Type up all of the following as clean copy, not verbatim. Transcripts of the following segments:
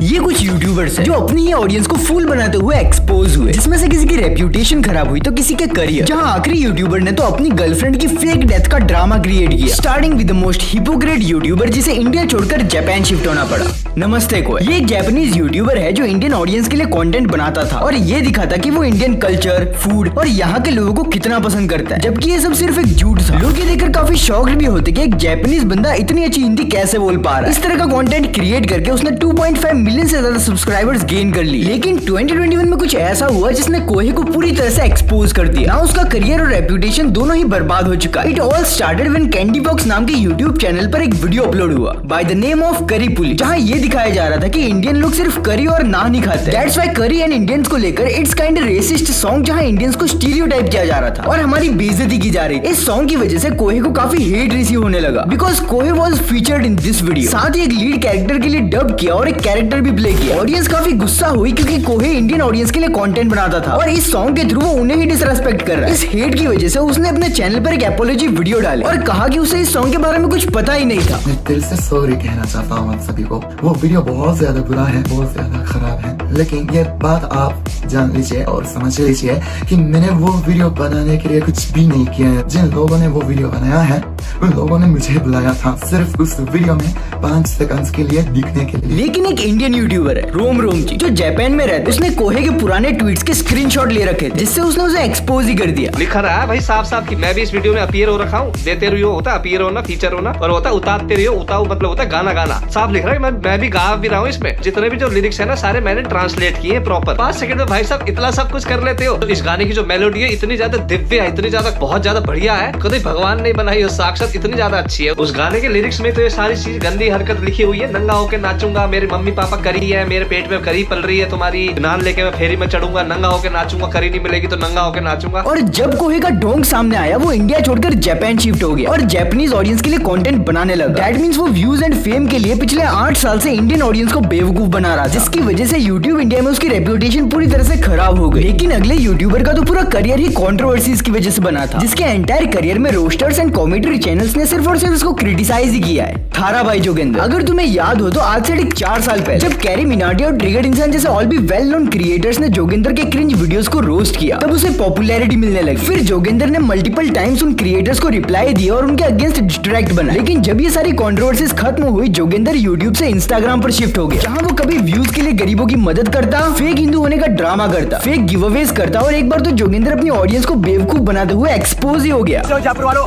ये कुछ यूट्यूबर्स हैं जो अपनी ही ऑडियंस को फूल बनाते हुए एक्सपोज हुए, जिसमें से किसी की रेप्यूटेशन खराब हुई तो किसी के करियर। जहां आखिरी यूट्यूबर ने तो अपनी गर्लफ्रेंड की फेक डेथ का ड्रामा क्रिएट किया, starting with the most hypocrite YouTuber जिसे इंडिया छोड़कर जापान शिफ्ट होना पड़ा। नमस्ते कोई, ये एक जापानीज यूट्यूबर है जो इंडियन ऑडियंस के लिए कंटेंट बनाता था और ये दिखाता कि वो इंडियन कल्चर, फूड और यहाँ के लोगों को कितना पसंद करता है, जबकि ये सब सिर्फ एक झूठ था। लोग ये देखकर काफी शॉक्ड भी होते कि एक जापानीज बंदा इतनी अच्छी हिंदी कैसे बोल पा रहा है। इस तरह का कंटेंट क्रिएट करके उसने 2.5 मिलियन से ज्यादा सब्सक्राइबर्स गेन कर ली। लेकिन 2021 में कुछ ऐसा हुआ जिसने कोहे को पूरी तरह से एक्सपोज कर दिया। ना उसका करियर और रेप्यूटेशन दोनों ही बर्बाद हो चुका। It all started when candy box नाम के यूट्यूब चैनल पर एक वीडियो अपलोड हुआ बाय द नेम ऑफ करी पुली, जहां ये दिखाया जा रहा था कि इंडियन लोग सिर्फ करी और नान ही खाते हैं। दैट्स व्हाई करी एंड इंडियंस को लेकर इट्स काइंड रेसिस्ट सॉन्ग, जहां इंडियंस को स्टीरियोटाइप किया जा रहा था और हमारी बेइज्जती की जा रही। इस सॉन्ग की वजह से कोहे को काफी हेट रिसीव होने लगा बिकॉज कोहे was featured in this video. साथ ही एक लीड कैरेक्टर के लिए डब किया और एक कैरेक्टर भी प्ले किया। ऑडियंस काफी गुस्सा हुई क्योंकि कोहे इंडियन ऑडियंस के लिए कंटेंट बनाता था और इस सॉन्ग के थ्रू वो उन्हें ही डिसरेस्पेक्ट कर रहा है। इस हेट की वजह से उसने अपने चैनल पर एक एपोलॉजी वीडियो डाली और कहा कि उसे इस सॉन्ग के बारे में कुछ पता ही नहीं था। मैं दिल से सॉरी कहना चाहता हूँ आप सभी को। वो वीडियो बहुत ज्यादा बुरा है, बहुत ज्यादा खराब है, लेकिन ये बात आप जान लीजिए और समझ लीजिए कि मैंने वो वीडियो बनाने के लिए कुछ भी नहीं किया है। जिन लोगों ने वो वीडियो बनाया है उन लोगों ने मुझे बुलाया था सिर्फ उस वीडियो में 5 सेकंड्स के लिए दिखने के लिए। लेकिन एक इंडियन यूट्यूबर है रोम जी जो जापान में रहता है, उसने कोहे के पुराने ट्वीट्स के स्क्रीनशॉट ले रखे थे जिससे उसने उसे एक्सपोज ही कर दिया। लिखा रहा है भाई साफ साफ कि मैं भी इस वीडियो में अपीयर हो रखा हूँ। देते रहियो होता अपीयर होना, फीचर होना, और होता उतारते रहियो, उताऊ मतलब होता गाना गाना। साफ लिख रहा है मैं भी गा भी रहा हूँ। इसमें जितने भी जो लिरिक्स है ना सारे मैंने ट्रांसलेट किए हैं प्रॉपर। 5 सेकंड में भाई साहब इतना सब कुछ कर लेते हो। तो इस गाने की जो मेलोडी है इतनी ज्यादा दिव्य है, इतनी ज्यादा बहुत ज्यादा बढ़िया है, कभी भगवान ने बनाई हो, साक्षात इतनी ज्यादा अच्छी है। उस गाने के लिरिक्स में तो ये सारी चीज गंदी हरकत लिखी हुई है। नंगा होके नाचूंगा, मेरे मम्मी पापा करी है, मेरे पेट में करी पल रही है, तुम्हारी नान लेके मैं फेरी में चढ़ूंगा, नंगा होके नाचूंगा, करी नहीं मिलेगी तो नंगा होके नाचूंगा। और जब कोहे का डोंग सामने आया वो इंडिया छोड़कर जापान शिफ्ट हो गया और जापानीज ऑडियंस के लिए कंटेंट बनाने लगा। दैट मींस वो व्यूज एंड फेम के लिए पिछले 8 साल से इंडियन ऑडियंस को बेवकूफ बना रहा था, जिसकी वजह से यूट्यूब इंडिया में उसकी रेप्यूटेशन पूरी तरह से खराब हो गई। लेकिन अगले यूट्यूबर का तो पूरा करियर ही कंट्रोवर्सीज की वजह से बना था, जिसके एंटायर करियर में रोस्टर्स एंड कॉमेंट्री चैनल्स ने सिर्फ और सिर्फ उसको क्रिटिसाइज ही किया है। थारा भाई जोगिंदर, अगर तुम्हें याद हो तो आज से 4 साल पहले जब कैरी मिनाटी और ट्रिगर्ड इंसान जैसे ऑल भी वेल नोन क्रिएटर्स ने जोगिंदर के क्रिंज वीडियोस को रोस्ट किया, तब उसे पॉपुलैरिटी मिलने लगी। फिर जोगिंदर ने मल्टीपल टाइम्स उन क्रिएटर्स को रिप्लाई दिया और उनके अगेंस्ट डिस्ट्रैक्ट बना। लेकिन जब ये सारी कंट्रोवर्सीज खत्म हुई, जोगिंदर यूट्यूब से इंस्टाग्राम पर शिफ्ट हो गया, जहां वो कभी व्यूज के लिए गरीबों की मदद करता, फेक हिंदू होने का ड्रामा करता, फेक गिवअवेज करता और एक बार तो जोगिंदर अपनी ऑडियंस को बेवकूफ बनाते हुए एक्सपोज ही हो गया।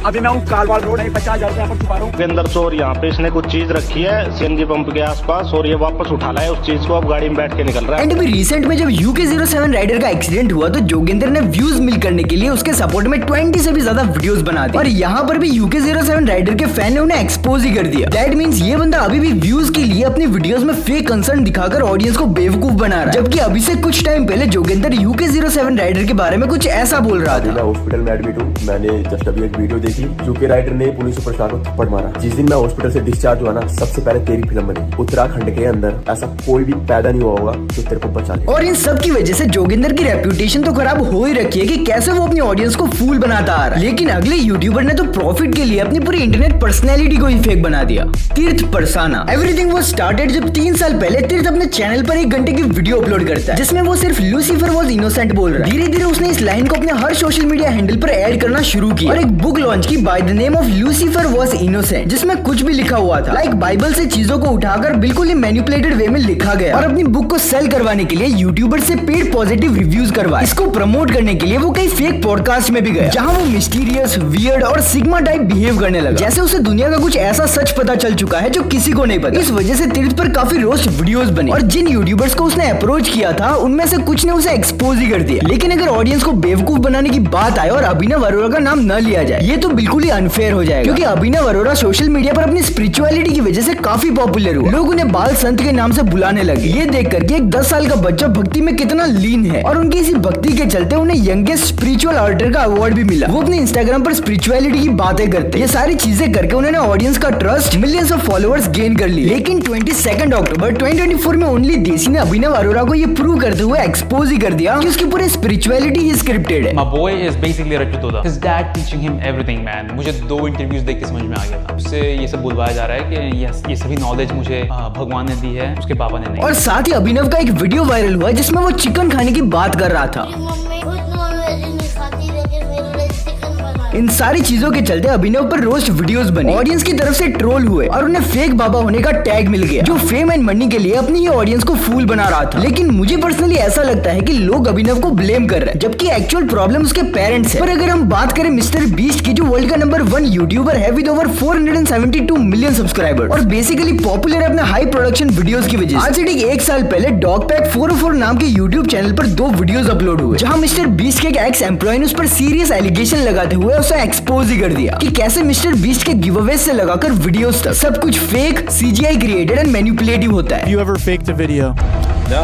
अभी मैं हूँ कालवाल रोड 50,000 पर छुपा रहा हूँ। जोगिंदर चोर यहाँ पे इसने कुछ चीज रखी है सीएनजी पंप के आसपास और ये वापस उठा लाया उस चीज को, अब गाड़ी में बैठ के निकल रहा है। एंड अभी रिसेंट में जब UK07 राइडर का एक्सीडेंट हुआ तो जोगिंदर ने व्यूज मिल करने के लिए उसके सपोर्ट में 20 से भी ज्यादा वीडियोस बना दी और यहाँ पर भी UK07 राइडर के फैन ने उन्हें एक्सपोज ही कर दिया। दैट मींस ये बंदा अभी भी व्यूज के लिए अपनी वीडियोस में फेक कंसर्न दिखाकर ऑडियंस को बेवकूफ बना रहा है। जबकि अभी से कुछ टाइम पहले जोगिंदर UK07 राइडर के बारे में कुछ ऐसा बोल रहा था। मैं हॉस्पिटल में एडमिट हूँ। मैंने जस्ट अभी एक वीडियो देखी, यूके राइडर ने पुलिस सुपरस्टार को थप्पड़ मारा। जिस दिन मैं हॉस्पिटल से डिस्चार्ज हुआ ना, सबसे पहले तेरी फिल्म बनी। उत्तराखंड के अंदर ऐसा कोई भी पैदा नहीं हुआ होगा जो तेरे को बचा ले। और इन सब की वजह से जोगिंदर की रेप्यूटेशन तो खराब हो ही रखी है कि कैसे वो अपनी ऑडियंस को फूल बनाता आ रहा है। लेकिन अगले यूट्यूबर ने तो प्रॉफिट के लिए अपनी पूरी इंटरनेट पर्सनैलिटी को ही फेक बना दिया। तीर्थ परसाना। एवरीथिंग वाज स्टार्टेड जब 3 साल पहले तीर्थ अपने चैनल पर 1 घंटे की वीडियो अपलोड करता है जिसमें वो सिर्फ लूसीफर वाज इनोसेंट बोल रहा है। धीरे धीरे उसने इस लाइन को अपने हर सोशल मीडिया हैंडल पर ऐड करना शुरू किया और एक बुक लॉन्च की by the name of Lucifer was innocent, जिसमें कुछ भी लिखा हुआ था लाइक बाइबल से चीजों को उठाकर बिल्कुल ही मैनिपुलेटेड वे में लिखा गया। और अपनी बुक को सेल करवाने के लिए यूट्यूबर से पेड पॉजिटिव रिव्यूज करवाए। इसको प्रमोट करने के लिए वो कई फेक पॉडकास्ट में भी गया जहां वो मिस्टीरियस, वियर्ड और सिग्मा टाइप बिहेव करने लगा, जैसे उसे दुनिया का कुछ ऐसा सच पता चल चुका है जो किसी को नहीं पता। इस वजह से तीर्थ पर काफी रोस्ट वीडियोस बने और जिन यूट्यूबर्स को उसने अप्रोच किया था उनमें से कुछ ने उसे एक्सपोज ही कर दिया। लेकिन अगर ऑडियंस को बेवकूफ बनाने की बात आए और अभिनव अरोरा का नाम न लिया जाए, ये तो बिल्कुल ही अनफेयर हो जाएगा, क्योंकि अभिनव अरोरा सोशल मीडिया पर अपनी स्पिरिचुअलिटी की वजह से काफी पॉपुलर हुआ। लोग उन्हें बाल संत के नाम से बुलाने लगे। ये देख करके एक 10 साल का बच्चा भक्ति में कितना लीन है और उनकी इसी भक्ति के चलते उन्हें यंगेस्ट स्पिरिचुअल ऑर्डर का अवार्ड भी मिला। वो अपने इंस्टाग्राम पर स्पिरिचुअलिटी की बातें करते। ये सारी चीजें करके उन्होंने ऑडियंस का trust, millions of followers gain कर ली। लेकिन 22 अक्टूबर 2024 में ओनली देसी ने अभिनव अरोरा को ये प्रूव करते हुए एक्सपोज ही कर दिया कि उसकी पूरी स्पिरिचुअलिटी ही स्क्रिप्टेड है। My boy is basically Rajat Toda. His dad teaching him everything, man. मुझे 2 इंटरव्यूज देख के समझ में आ गया था। उससे ये सब बुलवाया जा रहा है कि ये सभी नॉलेज मुझे भगवान ने दी है उसके पापा ने नहीं। और साथ ही अभिनव का एक वीडियो वायरल हुआ जिसमें वो चिकन खाने की बात कर रहा था। मम्मी खुद नॉनवेज नहीं खाती लेकिन मेरे लिए चिकन बना। इन सारी चीजों के चलते अभिनव पर रोस्ट वीडियोस बने, ऑडियंस की तरफ से ट्रोल हुए और उन्हें फेक बाबा होने का टैग मिल गया, जो फेम एंड मनी के लिए अपनी ही ऑडियंस को फूल बना रहा था। लेकिन मुझे पर्सनली ऐसा लगता है कि लोग अभिनव को ब्लेम कर रहे हैं, जबकि एक्चुअल प्रॉब्लम उसके पेरेंट्स है। पर अगर हम बात करें मिस्टर बीस्ट की, जो वर्ल्ड का नंबर 1 यूट्यूबर है विद ओवर 472 मिलियन सब्सक्राइबर और बेसिकली पॉपुलर है अपने हाई प्रोडक्शन वीडियोस की वजह से। आज से ठीक 1 साल पहले डॉगपैक 404 नाम के यूट्यूब चैनल पर 2 वीडियोस अपलोड हुए, जहां मिस्टर बीस्ट के एक एक्स एम्प्लॉय ने उस पर सीरियस एलिगेशन लगाते हुए उसे एक्सपोज ही कर दिया कि कैसे मिस्टर बीस्ट के गिवअवे से लगाकर वीडियोस तक सब कुछ fake, CGI created and manipulative होता है। You ever faked a video?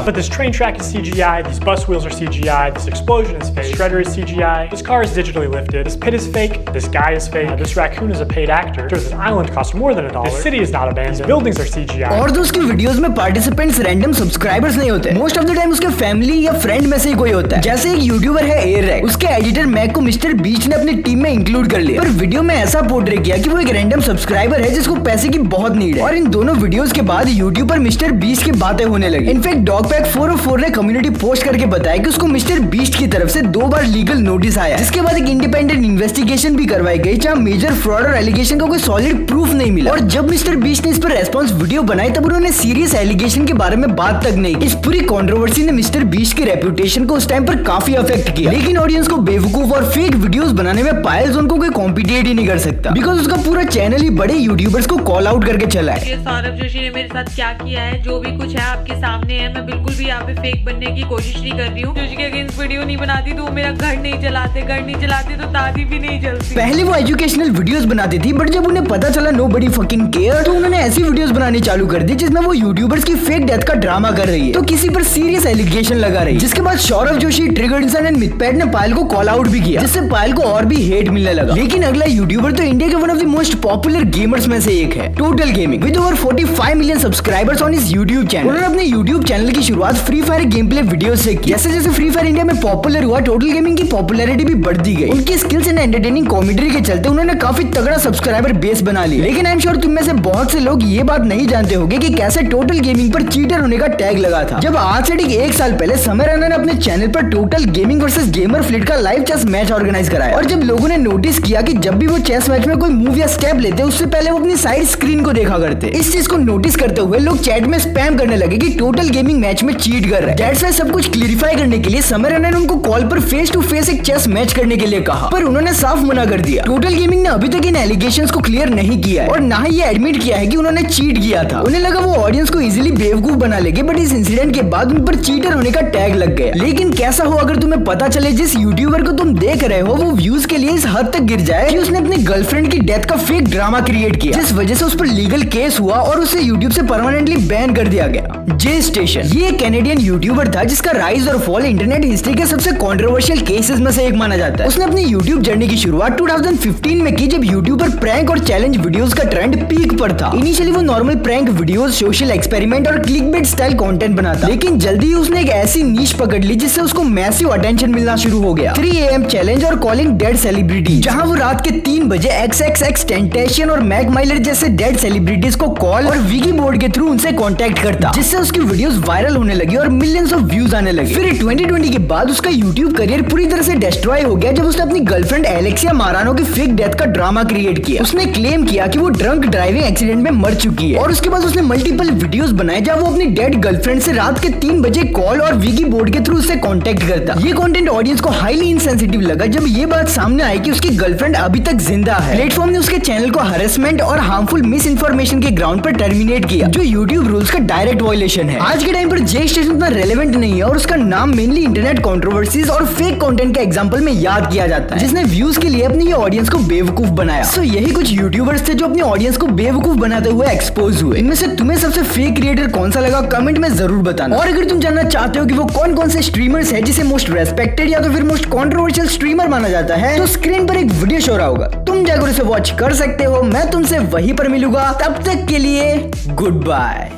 But this train track is CGI, these bus wheels are CGI, this explosion is fake, Shredder is CGI, this car is digitally lifted, this pit is fake, this guy is fake, this raccoon is a paid actor, this island costs more than $1, this city is not abandoned, these buildings are CGI. और तो उसकी videos में participants random subscribers नहीं होते, most of the time उसके family या friend में से ही कोई होता है। जैसे एक यूट्यूबर है एयररैक, उसके एडिटर मैक को मिस्टर बीस्ट ने अपनी टीम में इंक्लूड कर लिया, पर वीडियो में ऐसा पोर्ट्रे किया कि वो एक रैंडम सब्सक्राइबर है जिसको पैसे की बहुत नीड है। और इन दोनों वीडियोस के बाद यूट्यूब पर मिस्टर बीस्ट की बातें होने लगी। इनफैक्ट डॉगपैक 404 ने कम्युनिटी पोस्ट करके बताया कि उसको मिस्टर बीस्ट की तरफ से 2 बार लीगल नोटिस आया, जिसके बाद एक इंडिपेंडेंट इन्वेस्टिगेशन भी करवाई गई, जहां मेजर फ्रॉड और एलिगेशन का कोई सॉलिड प्रूफ नहीं मिला। और जब मिस्टर बीस्ट ने इस पर रेस्पॉन्स वीडियो बनाई तब उन्होंने सीरियस एलिगेशन के बारे में बात तक नहीं की। इस पूरी कंट्रोवर्सी ने मिस्टर बीस्ट की रेपुटेशन को उस टाइम पर काफी अफेक्ट किया, लेकिन ऑडियंस को बेवकूफ और फेक वीडियोस बनाने में पायल जोन को कोई कॉम्पिटेट ही नहीं कर सकता, बिकॉज उसका पूरा चैनल ही बड़े यूट्यूबर्स को कॉल आउट करके चला है। सौरभ जोशी ने मेरे साथ क्या किया है, जो भी कुछ है आपके सामने है। मैं बिल्कुल भी यहाँ पे फेक बनने की कोशिश नहीं कर रही हूँ। जोशी के अगेंस्ट वीडियो नहीं बनाती तो वो मेरा घर नहीं चलाते तो दादी भी नहीं चलती। पहले वो एजुकेशनल वीडियोस बनाती थी, बट जब उन्हें पता चला नोबडी फकिंग केयर, तो उन्होंने ऐसी वीडियोस बनानी चालू कर दी जिसमें वो यूट्यूबर्स की फेक डेथ का ड्रामा कर रही है, तो किसी पर सीरियस एलिगेशन लगा रही है। जिसके बाद सौरभ जोशी, ट्रिगर इंसान एंड मिथपैट ने पायल को कॉल आउट भी किया, जिससे पायल को और भी हेट मिलने लगा। लेकिन अगला यूट्यूबर तो इंडिया के one of the most popular gamers में से एक है, total gaming, with over 45 million subscribers on his YouTube channel. उन्होंने अपने यूट्यूब चैनल की शुरुआत free fire game play video से की। जैसे जैसे फ्री फायर इंडिया में पॉपुलर हुआ, टोटल गेमिंग की पॉपुलैरिटी भी बढ़ती गई। उनकी स्किल्स एंड एंटरटेनिंग कॉमेडी के चलते उन्होंने काफी तगड़ा सब्सक्राइबर बेस बना लिया। लेकिन आई एम श्योर तुम में से बहुत से लोग ये बात नहीं जानते होंगे कि कैसे टोटल गेमिंग पर चीटर होने का टैग लगा था। जब आज से ठीक 1 साल पहले समय रैना ने अपने चैनल पर total gaming versus gamer fleet का लाइव चेस मैच ऑर्गेनाइज कराया, और जब लोगों ने नोटिस किया कि जब भी वो चेस मैच में कोई मूव या स्टेप लेते उससे पहले वो अपनी साइड स्क्रीन को देखा करते। इस चीज को नोटिस करते हुए लोग चैट में स्पैम करने लगे कि टोटल गेमिंग मैच में चीट कर रहे हैं। दैट्स व्हाई सब कुछ क्लियरिफाई करने के लिए समय रैना ने उनको कॉल पर फेस टू फेस एक चेस मैच करने के लिए कहा, पर उन्होंने साफ मना कर दिया। टोटल गेमिंग ने अभी तक इन एलिगेशंस को क्लियर नहीं किया है और ना ही ये एडमिट किया है कि उन्होंने चीट किया था। उन्हें लगा वो ऑडियंस को इजीली बेवकूफ बना लेंगे, बट इस इंसिडेंट के बाद उन पर चीटर होने का टैग लग गया। लेकिन कैसा हो अगर तुम्हें पता चले जिस यूट्यूबर को तुम देख रहे हो वो व्यूज के लिए इस हद तक गिर जाए कि उसने अपनी गर्लफ्रेंड की डेथ का फेक ड्रामा क्रिएट किया, जिस वजह से उस पर लीगल केस हुआ और उसे यूट्यूब से परमानेंटली बैन कर दिया गया। जे स्टेशन, ये कैनेडियन यूट्यूबर था जिसका राइज और फॉल इंटरनेट हिस्ट्री के सबसे कंट्रोवर्शियल केसेस में से एक माना जाता है। उसने अपनी यूट्यूब जर्नी की शुरुआत 2015 में की, जब यूट्यूब पर प्रैंक और चैलेंज वीडियोस का ट्रेंड पीक पर था। इनिशियली वो normal prank videos, social experiment और क्लिकबेट स्टाइल कंटेंट बनाता, लेकिन जल्दी ही उसने एक ऐसी नीश पकड़ ली जिससे उसको मैसिव अटेंशन मिलना शुरू हो गया। 3 AM चैलेंज और कॉलिंग डेड सेलिब्रिटी, जहां वो रात के 3 बजे XXX टेंटेशन और मैक माइलर जैसे डेड सेलिब्रिटीज को कॉल और विकी बोर्ड के थ्रू उनसे कांटेक्ट करता, जिससे उसकी वीडियोस वायरल होने लगी और मिलियंस ऑफ व्यूज आने लगे। फिर 2020 के बाद उसका यूट्यूब करियर पूरी तरह से डिस्ट्रॉय हो गया जब उसने अपनी गर्लफ्रेंड एलेक्सिया मारानो की फेक डेथ का ड्रामा क्रिएट किया। उसने क्लेम किया कि वो ड्रंक ड्राइविंग एक्सीडेंट में मर चुकी है, और उसके बाद उसने मल्टीपल वीडियोस बनाए जहां वो अपनी डेड गर्लफ्रेंड से रात के 3 बजे कॉल और विकी बोर्ड के थ्रू उससे कांटेक्ट करता। ये कंटेंट ऑडियंस को हाईली इनसेंसिटिव लगा जब ये बात सामने आई कि उसकी गर्लफ्रेंड अभी तक जिंदा है। प्लेटफॉर्म ने उसके चैनल को हरेसमेंट और हार्मफुल मिस इन्फॉर्मेशन के ग्राउंड पर टर्मिनेट किया, जो यूट्यूब रूल्स का डायरेक्ट वायलेशन है। आज के टाइम पर जे स्टेशन उतना रेलेवेंट नहीं है और उसका नाम मेनली इंटरनेट कंट्रोवर्सीज और फेक कंटेंट के एग्जांपल में याद किया जाता है, जिसने व्यूज के लिए अपनी ऑडियंस को बेवकूफ बनाया। सो यही कुछ यूट्यूबर्स थे जो अपनी ऑडियंस को बेवकूफ बनाते हुए एक्सपोज हुए। इनमें से तुम्हें सबसे फेक क्रिएटर कौन सा लगा कमेंट में जरूर बताना। और अगर तुम जानना चाहते हो कि वो कौन कौन से स्ट्रीमर्स है जिसे मोस्ट रेस्पेक्टेड या तो फिर मोस्ट कंट्रोवर्शियल स्ट्रीमर माना जाता है, तो स्क्रीन पर एक वीडियो शो रहा होगा, तुम जाकर उसे वॉच कर सकते हो। मैं तुमसे वहीं पर मिलूंगा, तब तक के लिए गुड बाय।